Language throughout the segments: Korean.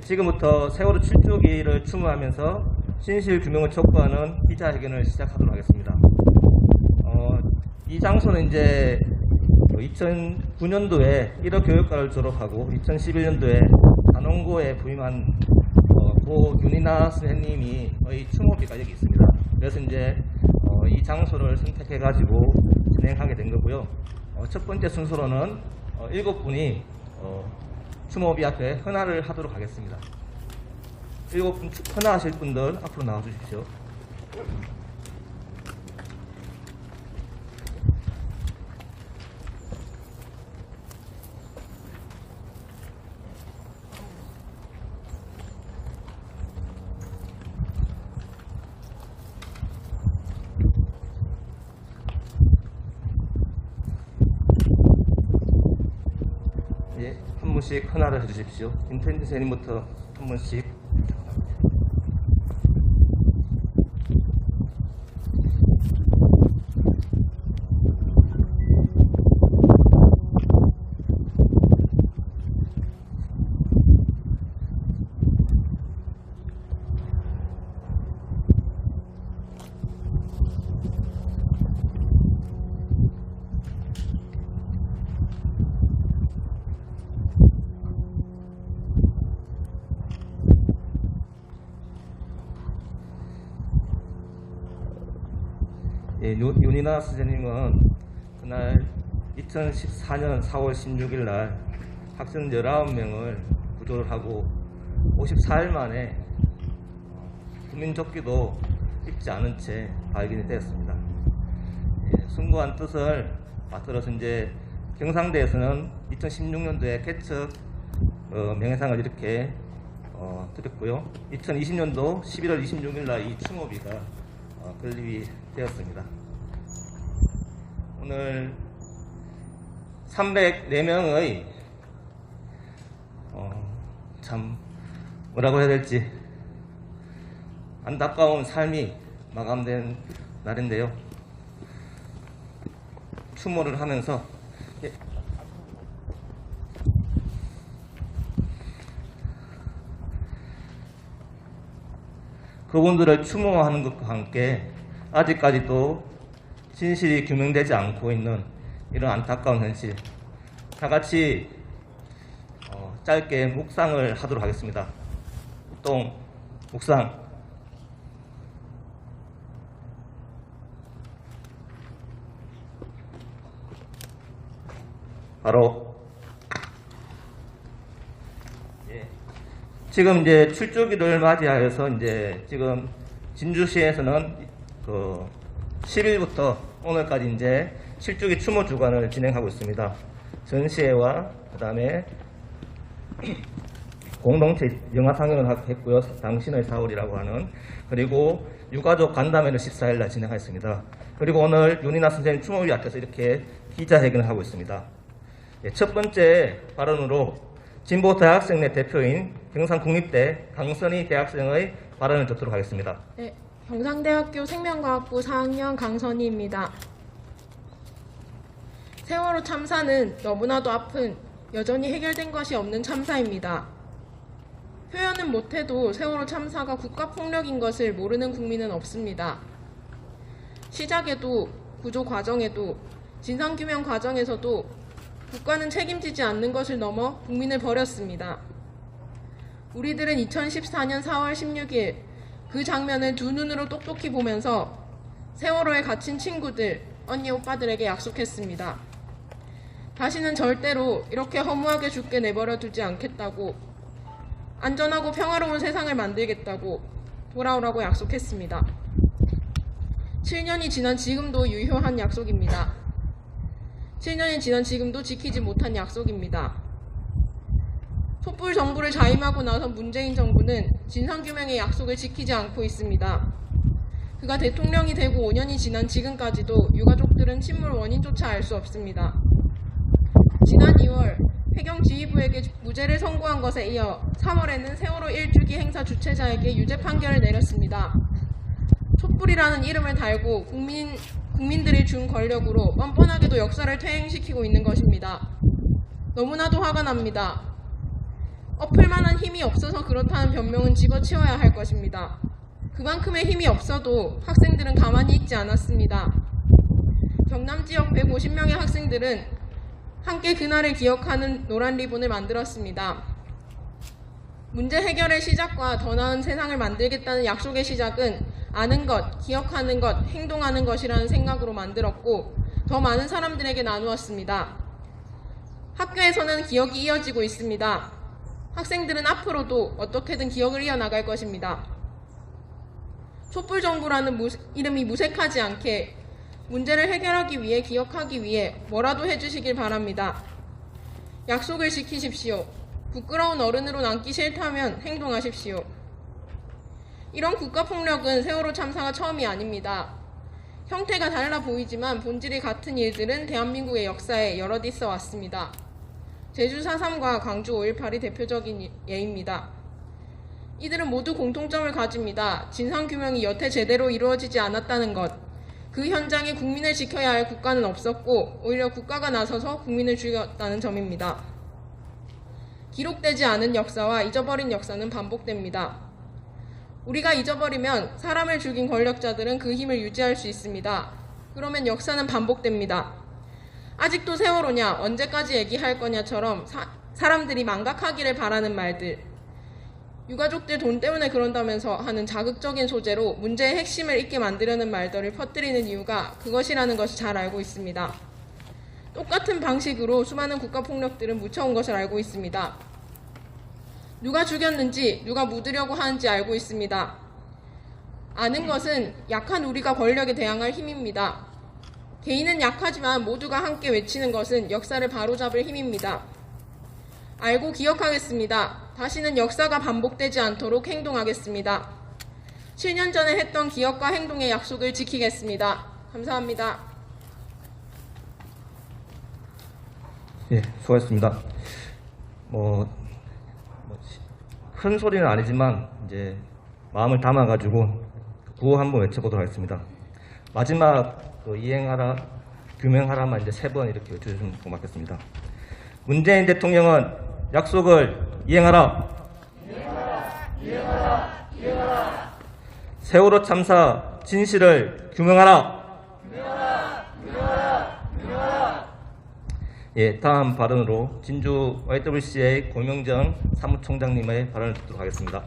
지금부터 세월호 출조기를 추모하면서 진실 규명을 촉구하는 기자회견을 시작하도록 하겠습니다. 이 장소는 이제 2009년도에 1호 교육과를 졸업하고 2011년도에 단원고에 부임한 고 윤이나 선생님이 추모비가 여기 있습니다. 그래서 이제 이 장소를 선택해 가지고 진행하게 된 거고요. 첫 번째 순서로는 7분이 추모비 앞에 헌화를 하도록 하겠습니다. 7분 헌화하실 분들 앞으로 나와 주십시오. 예, 한 분씩 헌화를 해주십시오. 김태진 선생님부터 한 분씩. 예, 윤이나 선생님은 그날 2014년 4월 16일 날 학생 19명을 구조를 하고 54일 만에 국민조끼도 입지 않은 채 발견이 되었습니다. 예, 숭고한 뜻을 받들어서 이제 경상대에서는 2016년도에 개척 명예상을 이렇게 드렸고요. 2020년도 11월 26일 날 이 추모비가 건립이 되었습니다. 오늘 304명의 참 뭐라고 해야 될지 안타까운 삶이 마감된 날인데요. 추모를 하면서 그분들을 추모하는 것과 함께 아직까지도 진실이 규명되지 않고 있는 이런 안타까운 현실, 다 같이 짧게 묵상을 하도록 하겠습니다. 동 묵상. 바로 지금 이제 출조기를 맞이하여서 이제 지금 진주시에서는 10일부터 오늘까지 이제 출조기 추모 주간을 진행하고 있습니다. 전시회와 그다음에 공동체 영화 상영을 했고요. 당신의 4월이라고 하는, 그리고 유가족 간담회를 14일 날 진행하였습니다. 그리고 오늘 윤이나 선생님 추모비 앞에서 이렇게 기자회견을 하고 있습니다. 첫 번째 발언으로 진보 대학생회 대표인 경상국립대 강선희 대학생의 발언을 듣도록 하겠습니다. 네, 경상대학교 생명과학부 4학년 강선희입니다. 세월호 참사는 너무나도 아픈, 여전히 해결된 것이 없는 참사입니다. 표현은 못해도 세월호 참사가 국가폭력인 것을 모르는 국민은 없습니다. 시작에도, 구조 과정에도, 진상규명 과정에서도 국가는 책임지지 않는 것을 넘어 국민을 버렸습니다. 우리들은 2014년 4월 16일 그 장면을 두 눈으로 똑똑히 보면서 세월호에 갇힌 친구들, 언니 오빠들에게 약속했습니다. 다시는 절대로 이렇게 허무하게 죽게 내버려 두지 않겠다고, 안전하고 평화로운 세상을 만들겠다고 돌아오라고 약속했습니다. 7년이 지난 지금도 유효한 약속입니다. 7년이 지난 지금도 지키지 못한 약속입니다. 촛불 정부를 자임하고 나서 문재인 정부는 진상규명의 약속을 지키지 않고 있습니다. 그가 대통령이 되고 5년이 지난 지금까지도 유가족들은 침몰 원인조차 알 수 없습니다. 지난 2월 해경지휘부에게 무죄를 선고한 것에 이어 3월에는 세월호 1주기 행사 주최자에게 유죄 판결을 내렸습니다. 촛불이라는 이름을 달고 국민들이 준 권력으로 뻔뻔하게도 역사를 퇴행시키고 있는 것입니다. 너무나도 화가 납니다. 엎을 만한 힘이 없어서 그렇다는 변명은 집어치워야 할 것입니다. 그만큼의 힘이 없어도 학생들은 가만히 있지 않았습니다. 경남 지역 150명의 학생들은 함께 그날을 기억하는 노란 리본을 만들었습니다. 문제 해결의 시작과 더 나은 세상을 만들겠다는 약속의 시작은 아는 것, 기억하는 것, 행동하는 것이라는 생각으로 만들었고 더 많은 사람들에게 나누었습니다. 학교에서는 기억이 이어지고 있습니다. 학생들은 앞으로도 어떻게든 기억을 이어나갈 것입니다. 촛불정부라는 이름이 무색하지 않게 문제를 해결하기 위해 기억하기 위해 뭐라도 해주시길 바랍니다. 약속을 지키십시오. 부끄러운 어른으로 남기 싫다면 행동하십시오. 이런 국가폭력은 세월호 참사가 처음이 아닙니다. 형태가 달라 보이지만 본질이 같은 일들은 대한민국의 역사에 여럿 있어 왔습니다. 제주 4.3과 광주 5.18이 대표적인 예입니다. 이들은 모두 공통점을 가집니다. 진상규명이 여태 제대로 이루어지지 않았다는 것, 그 현장에 국민을 지켜야 할 국가는 없었고 오히려 국가가 나서서 국민을 죽였다는 점입니다. 기록되지 않은 역사와 잊어버린 역사는 반복됩니다. 우리가 잊어버리면 사람을 죽인 권력자들은 그 힘을 유지할 수 있습니다. 그러면 역사는 반복됩니다. 아직도 세월호냐, 언제까지 얘기할 거냐처럼 사람들이 망각하기를 바라는 말들, 유가족들 돈 때문에 그런다면서 하는 자극적인 소재로 문제의 핵심을 잊게 만들려는 말들을 퍼뜨리는 이유가 그것이라는 것을 잘 알고 있습니다. 똑같은 방식으로 수많은 국가폭력들은 묻혀온 것을 알고 있습니다. 누가 죽였는지, 누가 묻으려고 하는지 알고 있습니다. 아는 것은 약한 우리가 권력에 대항할 힘입니다. 개인은 약하지만 모두가 함께 외치는 것은 역사를 바로잡을 힘입니다. 알고 기억하겠습니다. 다시는 역사가 반복되지 않도록 행동하겠습니다. 7년 전에 했던 기억과 행동의 약속을 지키겠습니다. 감사합니다. 예, 수고하셨습니다. 큰 소리는 아니지만 이제 마음을 담아가지고 구호 한번 외쳐보도록 하겠습니다. 마지막 이행하라, 규명하라만 이제 3번 이렇게 외쳐주시면 고맙겠습니다. 문재인 대통령은 약속을 이행하라. 이행하라. 세월호 참사 진실을 규명하라. 예, 다음 발언으로 진주 YWCA 고명정 사무총장님의 발언을 듣도록 하겠습니다.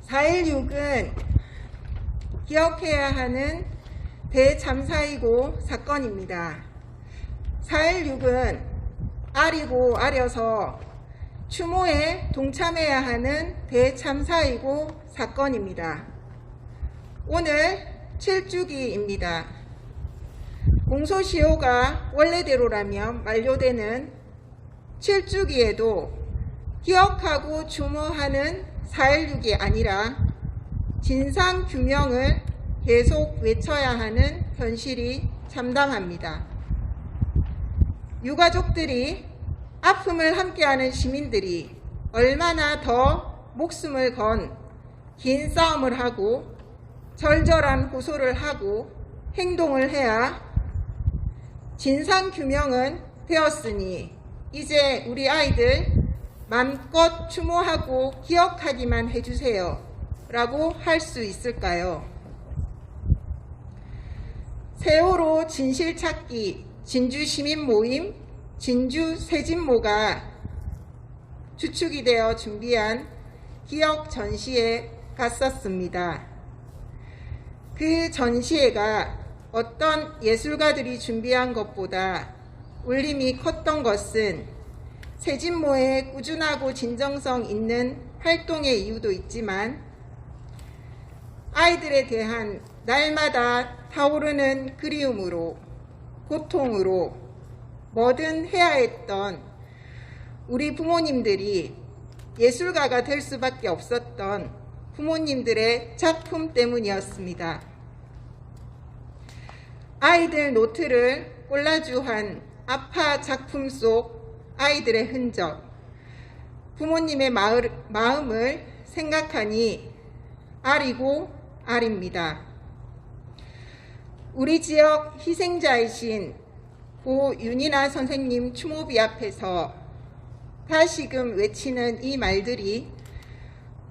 (4.16) 기억해야 하는 대참사이고 사건입니다. 4.16은 아리고 아려서 추모에 동참해야 하는 대참사이고 사건입니다. 오늘 7주기입니다. 공소시효가 원래대로라면 만료되는 7주기에도 기억하고 추모하는 4.16이 아니라 진상규명을 계속 외쳐야 하는 현실이 참담합니다. 유가족들이 아픔을 함께하는 시민들이 얼마나 더 목숨을 건 긴 싸움을 하고 절절한 호소를 하고 행동을 해야 진상규명은 되었으니 이제 우리 아이들 맘껏 추모하고 기억하기만 해주세요 라고 할 수 있을까요? 세월호 진실찾기 진주시민모임 진주세진모가 주축이 되어 준비한 기억 전시회 갔었습니다. 그 전시회가 어떤 예술가들이 준비한 것보다 울림이 컸던 것은 세진모의 꾸준하고 진정성 있는 활동의 이유도 있지만 아이들에 대한 날마다 타오르는 그리움으로 고통으로 뭐든 해야 했던 우리 부모님들이 예술가가 될 수밖에 없었던 부모님들의 작품 때문이었습니다. 아이들 노트를 콜라주한 아파 작품 속 아이들의 흔적, 부모님의 마음을 생각하니 아리고 아립니다. 우리 지역 희생자이신 고 윤이나 선생님 추모비 앞에서 다시금 외치는 이 말들이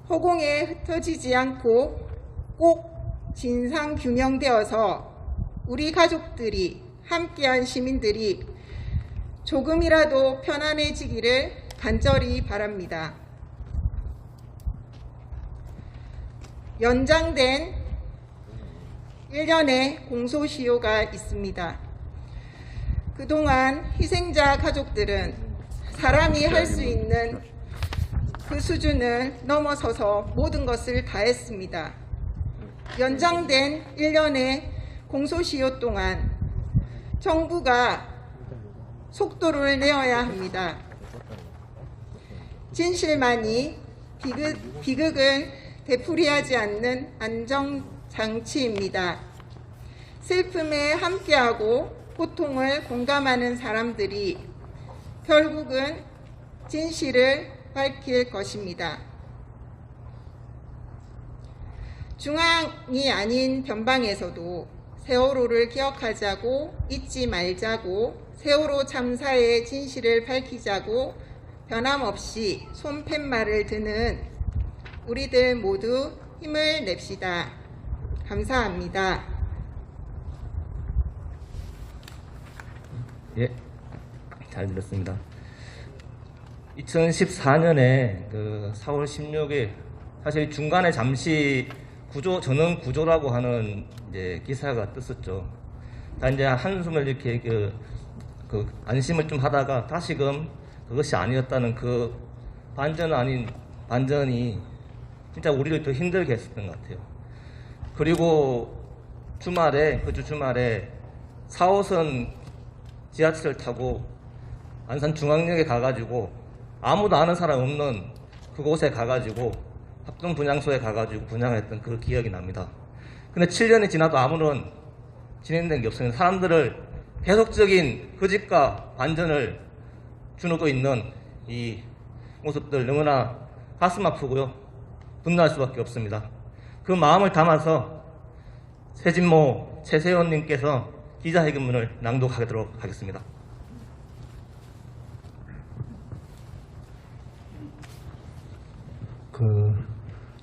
허공에 흩어지지 않고 꼭 진상 규명되어서 우리 가족들이 함께한 시민들이 조금이라도 편안해지기를 간절히 바랍니다. 연장된 1년의 공소시효가 있습니다. 그동안 희생자 가족들은 사람이 할 수 있는 그 수준을 넘어서서 모든 것을 다했습니다. 연장된 1년의 공소시효 동안 정부가 속도를 내어야 합니다. 진실만이 비극을 되풀이하지 않는 안정장치입니다. 슬픔에 함께하고 고통을 공감하는 사람들이 결국은 진실을 밝힐 것입니다. 중앙이 아닌 변방에서도 세월호를 기억하자고, 잊지 말자고, 세월호 참사의 진실을 밝히자고 변함없이 손팻말을 드는 우리들 모두 힘을 냅시다. 감사합니다. 예, 잘 들었습니다. 2014년에 그 4월 16일 사실 중간에 잠시 전원 구조라고 하는 이제 기사가 떴었죠. 다 이제 한숨을 이렇게 그 안심을 좀 하다가 다시금 그것이 아니었다는 그 반전 아닌 반전이 진짜 우리를 더 힘들게 했었던 것 같아요. 그리고 그주 주말에 4호선 지하철을 타고 안산중앙역에 가가지고 아무도 아는 사람 없는 그곳에 가가지고 합동분향소에 가가지고 분향했던 그 기억이 납니다. 근데 7년이 지나도 아무런 진행된 게 없으면 사람들을 계속적인 거짓과 반전을 주누고 있는 이 모습들 너무나 가슴 아프고요. 분노할 수밖에 없습니다. 그 마음을 담아서 세진모 최세원님께서 기자회견문을 낭독하도록 하겠습니다.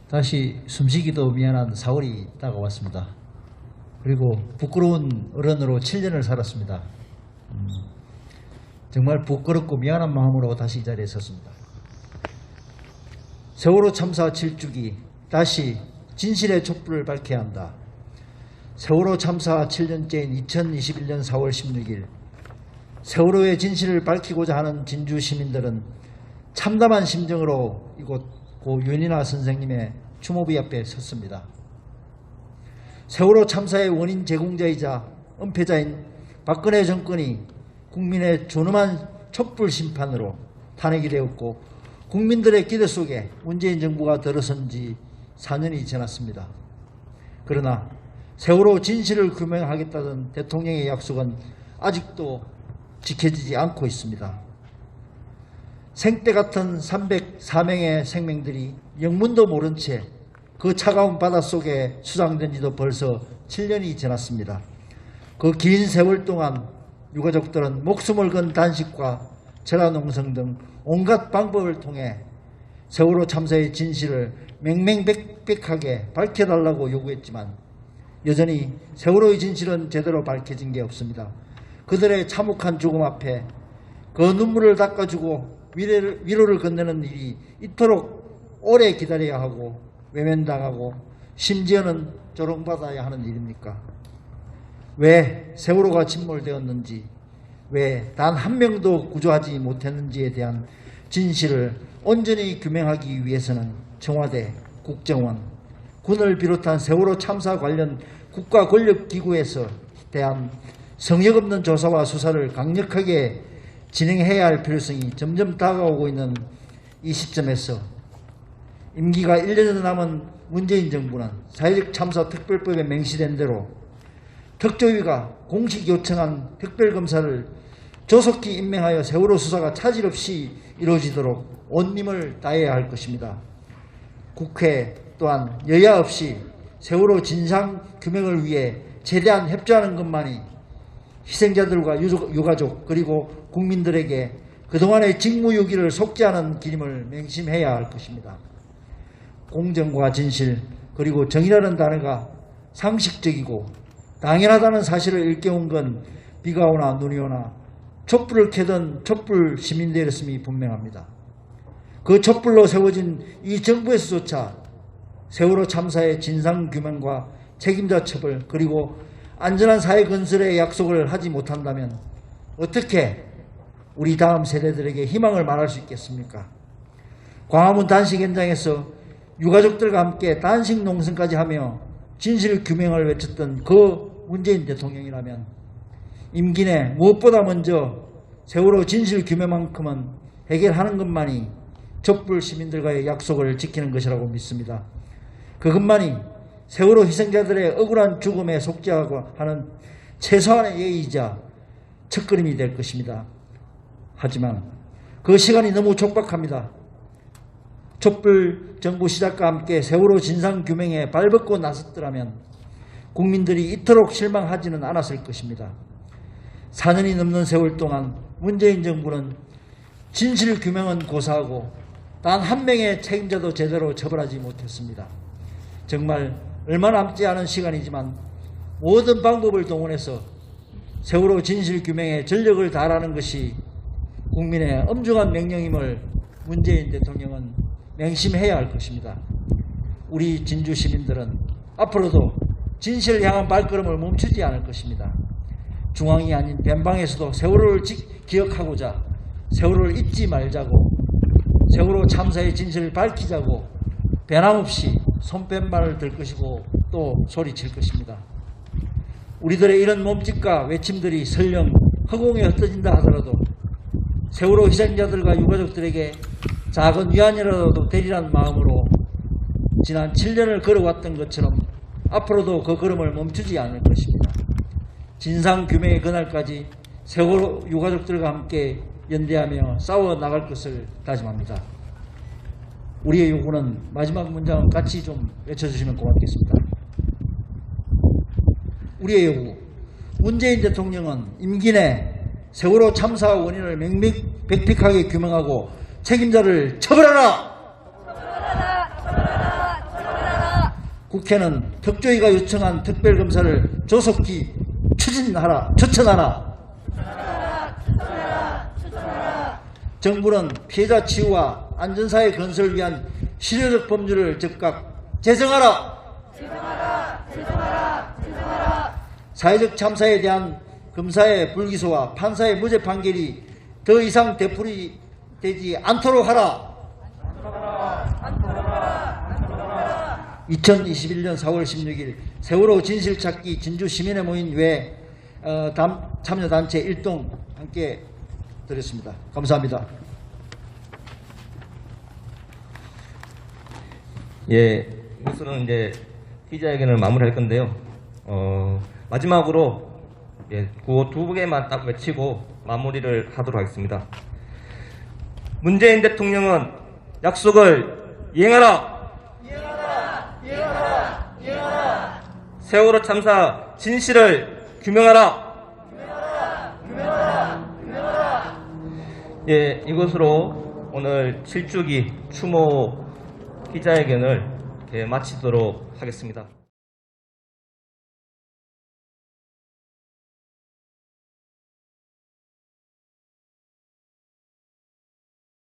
다시 숨쉬기도 미안한 4월이 다가왔습니다. 그리고 부끄러운 어른으로 7년을 살았습니다. 정말 부끄럽고 미안한 마음으로 다시 이 자리에 섰습니다. 세월호 참사 7주기 다시 진실의 촛불을 밝혀야 한다. 세월호 참사 7년째인 2021년 4월 16일 세월호의 진실을 밝히고자 하는 진주 시민들은 참담한 심정으로 이곳 고 윤이나 선생님의 추모비 앞에 섰습니다. 세월호 참사의 원인 제공자이자 은폐자인 박근혜 정권이 국민의 존엄한 촛불 심판으로 탄핵이 되었고 국민들의 기대 속에 문재인 정부가 들어선 지 4년이 지났습니다. 그러나 세월호 진실을 규명하겠다던 대통령의 약속은 아직도 지켜지지 않고 있습니다. 생때 같은 304명의 생명들이 영문도 모른 채 그 차가운 바닷속에 수장된 지도 벌써 7년이 지났습니다. 그 긴 세월 동안 유가족들은 목숨을 건 단식과 재난농성 등 온갖 방법을 통해 세월호 참사의 진실을 맹맹백백하게 밝혀달라고 요구했지만 여전히 세월호의 진실은 제대로 밝혀진 게 없습니다. 그들의 참혹한 죽음 앞에 그 눈물을 닦아주고 위로를 건네는 일이 이토록 오래 기다려야 하고 외면당하고 심지어는 조롱받아야 하는 일입니까? 왜 세월호가 침몰되었는지, 왜 단 한 명도 구조하지 못했는지에 대한 진실을 온전히 규명하기 위해서는 청와대, 국정원, 군을 비롯한 세월호 참사 관련 국가 권력기구에서 대한 성역 없는 조사와 수사를 강력하게 진행해야 할 필요성이 점점 다가오고 있는 이 시점에서 임기가 1년 남은 문재인 정부는 4.16 참사 특별법에 명시된 대로 특조위가 공식 요청한 특별검사를 조속히 임명하여 세월호 수사가 차질 없이 이루어지도록 온 힘을 다해야 할 것입니다. 국회 또한 여야 없이 세월호 진상 규명을 위해 최대한 협조하는 것만이 희생자들과 유가족 그리고 국민들에게 그동안의 직무유기를 속죄하는 길임을 맹심해야 할 것입니다. 공정과 진실 그리고 정의라는 단어가 상식적이고 당연하다는 사실을 일깨운 건 비가 오나 눈이 오나 촛불을 켜던 촛불 시민들이었음이 분명합니다. 그 촛불로 세워진 이 정부에서조차 세월호 참사의 진상규명과 책임자 처벌 그리고 안전한 사회 건설의 약속을 하지 못한다면 어떻게 우리 다음 세대들에게 희망을 말할 수 있겠습니까? 광화문 단식 현장에서 유가족들과 함께 단식 농성까지 하며 진실 규명을 외쳤던 그 문재인 대통령이라면 임기 내 무엇보다 먼저 세월호 진실 규명만큼은 해결하는 것만이 촛불 시민들과의 약속을 지키는 것이라고 믿습니다. 그것만이 세월호 희생자들의 억울한 죽음에 속죄하고 하는 최소한의 예의이자 첫걸음이 될 것입니다. 하지만 그 시간이 너무 촉박합니다. 촛불 정부 시작과 함께 세월호 진상규명에 발벗고 나섰더라면 국민들이 이토록 실망하지는 않았을 것입니다. 4년이 넘는 세월 동안 문재인 정부는 진실규명은 고사하고 단 한 명의 책임자도 제대로 처벌하지 못했습니다. 정말 얼마 남지 않은 시간이지만 모든 방법을 동원해서 세월호 진실규명에 전력을 다하라는 것이 국민의 엄중한 명령임을 문재인 대통령은 맹심해야 할 것입니다. 우리 진주 시민들은 앞으로도 진실을 향한 발걸음을 멈추지 않을 것입니다. 중앙이 아닌 변방에서도 세월호를 기억하고자 세월호를 잊지 말자고 세월호 참사의 진실을 밝히자고 변함없이 손팻말을 들 것이고 또 소리칠 것입니다. 우리들의 이런 몸짓과 외침들이 설령 허공에 흩어진다 하더라도 세월호 희생자들과 유가족들에게 작은 위안이라도 되리란 마음으로 지난 7년을 걸어왔던 것처럼 앞으로도 그 걸음을 멈추지 않을 것입니다. 진상규명의 그날까지 세월호 유가족들과 함께 연대하며 싸워 나갈 것을 다짐합니다. 우리의 요구는 마지막 문장은 같이 좀 외쳐주시면 고맙겠습니다. 우리의 요구. 문재인 대통령은 임기 내 세월호 참사 원인을 명백하게 규명하고 책임자를 처벌하라! 국회는 특조위가 요청한 특별검사를 조속히 추천하라. 정부는 피해자 치유와 안전사회 건설을 위한 실효적 법률을 즉각 제정하라. 사회적 참사에 대한 검사의 불기소와 판사의 무죄 판결이 더 이상 되풀이되지 않도록 하라. 2021년 4월 16일 세월호 진실찾기 진주시민의 모임 외 참여단체 일동 함께 드렸습니다. 감사합니다. 예, 이것으로는 이제 기자회견을 마무리할 건데요. 마지막으로 구호 두 개만 딱 외치고 마무리를 하도록 하겠습니다. 문재인 대통령은 약속을 이행하라. 세월호 참사 진실을 규명하라. 예, 이것으로 오늘 7주기 추모 기자회견을 마치도록 하겠습니다.